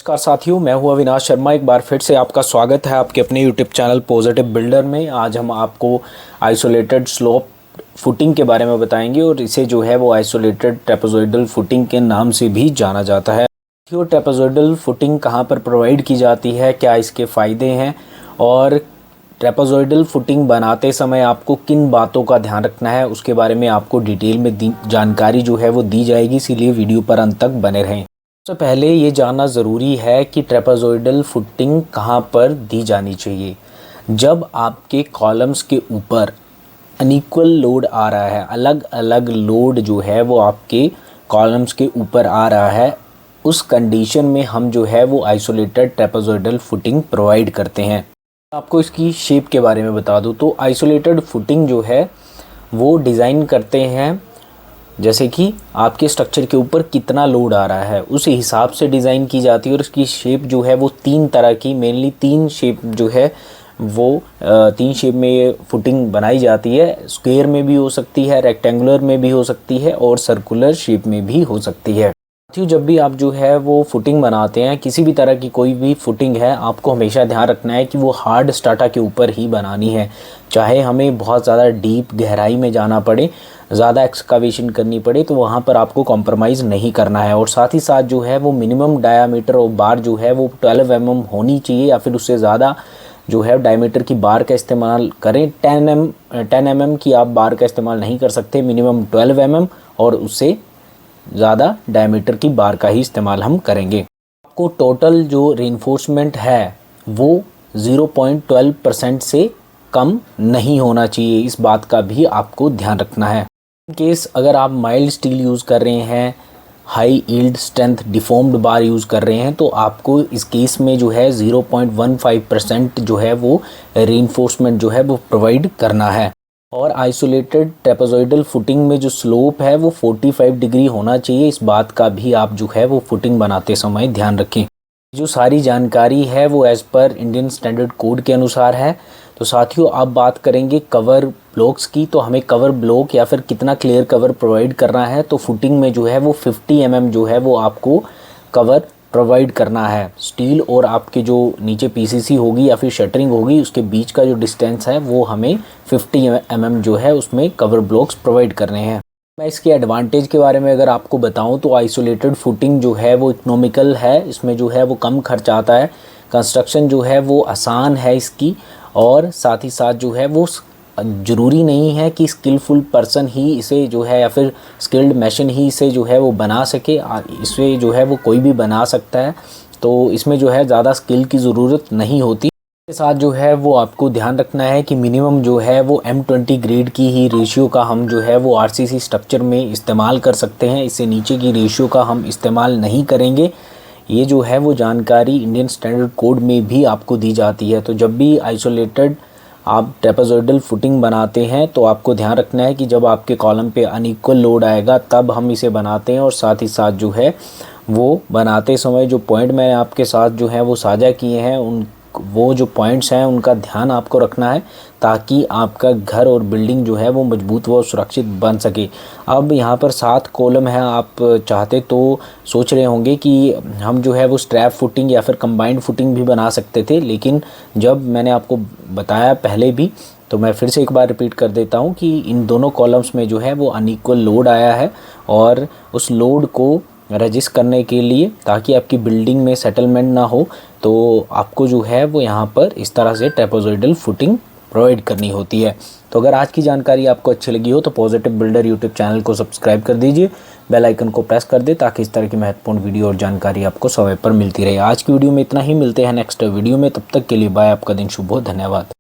नमस्कार साथियों, मैं हूं अविनाश शर्मा। एक बार फिर से आपका स्वागत है आपके अपने यूट्यूब चैनल पॉजिटिव बिल्डर में। आज हम आपको आइसोलेटेड स्लोप फुटिंग के बारे में बताएंगे और इसे जो है वो आइसोलेटेड ट्रेपेजोइडल फुटिंग के नाम से भी जाना जाता है। ट्रेपेजोइडल फुटिंग कहां पर प्रोवाइड की जाती है, क्या इसके फ़ायदे हैं और ट्रेपेजोइडल फुटिंग बनाते समय आपको किन बातों का ध्यान रखना है, उसके बारे में आपको डिटेल में जानकारी जो है वो दी जाएगी। इसीलिए वीडियो पर अंत तक बने रहें। सबसे पहले ये जानना ज़रूरी है कि ट्रेपेजोइडल फुटिंग कहाँ पर दी जानी चाहिए। जब आपके कॉलम्स के ऊपर अनइक्वल लोड आ रहा है, अलग अलग लोड जो है वो आपके कॉलम्स के ऊपर आ रहा है, उस कंडीशन में हम जो है वो आइसोलेटेड ट्रेपेजोइडल फुटिंग प्रोवाइड करते हैं। आपको इसकी शेप के बारे में बता दूं तो आइसोलेटेड फुटिंग जो है वो डिज़ाइन करते हैं जैसे कि आपके स्ट्रक्चर के ऊपर कितना लोड आ रहा है उस हिसाब से डिज़ाइन की जाती है। और इसकी शेप जो है वो तीन तरह की, मेनली तीन शेप जो है वो तीन शेप में ये फुटिंग बनाई जाती है। स्क्वायर में भी हो सकती है, रेक्टेंगुलर में भी हो सकती है और सर्कुलर शेप में भी हो सकती है। जब भी आप जो है वो फुटिंग बनाते हैं, किसी भी तरह की कोई भी फुटिंग है, आपको हमेशा ध्यान रखना है कि वो हार्ड स्ट्राटा के ऊपर ही बनानी है। चाहे हमें बहुत ज़्यादा डीप गहराई में जाना पड़े, ज़्यादा एक्सकावेशन करनी पड़े, तो वहाँ पर आपको कॉम्प्रोमाइज़ नहीं करना है। और साथ ही साथ जो है वो मिनिमम डायामीटर ऑफ बार जो है वो 12 mm होनी चाहिए या फिर उससे ज़्यादा जो है डायमीटर की बार का इस्तेमाल करें। 10 mm की आप बार का इस्तेमाल नहीं कर सकते, मिनिमम 12 mm और उससे ज़्यादा डायमीटर की बार का ही इस्तेमाल हम करेंगे। आपको टोटल जो रेनफोर्समेंट है वो 0.12% से कम नहीं होना चाहिए, इस बात का भी आपको ध्यान रखना है। इन केस अगर आप माइल्ड स्टील यूज़ कर रहे हैं, हाई यील्ड स्ट्रेंथ डिफॉर्म्ड बार यूज़ कर रहे हैं, तो आपको इस केस में जो है 0.15% जो है वो रेनफोर्समेंट जो है वो प्रोवाइड करना है। और आइसोलेटेड ट्रेपेजोइडल फुटिंग में जो स्लोप है वो 45 डिग्री होना चाहिए, इस बात का भी आप जो है वो फुटिंग बनाते समय ध्यान रखें। जो सारी जानकारी है वो as per Indian standard code के अनुसार है। तो साथियों, आप बात करेंगे कवर ब्लॉक्स की, तो हमें कवर ब्लॉक या फिर कितना क्लियर कवर प्रोवाइड करना है, तो फुटिंग में जो है वो 50 mm जो है वो आपको कवर प्रोवाइड करना है। स्टील और आपके जो नीचे पीसीसी होगी या फिर शटरिंग होगी, उसके बीच का जो डिस्टेंस है वो हमें 50 mm जो है उसमें कवर ब्लॉक्स प्रोवाइड करने हैं। मैं इसके एडवांटेज के बारे में अगर आपको बताऊं तो आइसोलेटेड फुटिंग जो है वो इकोनॉमिकल है, इसमें जो है वो कम खर्च आता है, कंस्ट्रक्शन जो है वो आसान है इसकी, और साथ ही साथ जो है वो ज़रूरी नहीं है कि स्किलफुल पर्सन ही इसे जो है या फिर स्किल्ड मैशन ही इसे जो है वो बना सके। इसे जो है वो कोई भी बना सकता है, तो इसमें जो है ज़्यादा स्किल की ज़रूरत नहीं होती। इसके साथ जो है वो आपको ध्यान रखना है कि मिनिमम जो है वो M20 ग्रेड की ही रेशियो का हम जो है वो RCC स्ट्रक्चर में इस्तेमाल कर सकते हैं, इससे नीचे की रेशियो का हम इस्तेमाल नहीं करेंगे। ये जो है वो जानकारी इंडियन स्टैंडर्ड कोड में भी आपको दी जाती है। तो जब भी आइसोलेटेड आप ट्रेपेजोइडल फुटिंग बनाते हैं तो आपको ध्यान रखना है कि जब आपके कॉलम पे अनइक्वल लोड आएगा तब हम इसे बनाते हैं। और साथ ही साथ जो है वो बनाते समय जो पॉइंट मैंने आपके साथ जो है वो साझा किए हैं, उन वो जो पॉइंट्स हैं उनका ध्यान आपको रखना है ताकि आपका घर और बिल्डिंग जो है वो मजबूत व सुरक्षित बन सके। अब यहाँ पर 7 कॉलम है, आप चाहते तो सोच रहे होंगे कि हम जो है वो स्ट्रैप फुटिंग या फिर कंबाइंड फुटिंग भी बना सकते थे, लेकिन जब मैंने आपको बताया पहले भी, तो मैं फिर से एक बार रिपीट कर देता हूँ कि इन दोनों कॉलम्स में जो है वो अनइक्वल लोड आया है और उस लोड को रजिस्ट करने के लिए, ताकि आपकी बिल्डिंग में सेटलमेंट ना हो, तो आपको जो है वो यहाँ पर इस तरह से ट्रेपेजोइडल फुटिंग प्रोवाइड करनी होती है। तो अगर आज की जानकारी आपको अच्छी लगी हो तो पॉजिटिव बिल्डर यूट्यूब चैनल को सब्सक्राइब कर दीजिए, बेल आइकन को प्रेस कर दे ताकि इस तरह की महत्वपूर्ण वीडियो और जानकारी आपको समय पर मिलती रहे। आज की वीडियो में इतना ही, मिलते हैं नेक्स्ट वीडियो में, तब तक के लिए बाय। आपका दिन शुभ हो, धन्यवाद।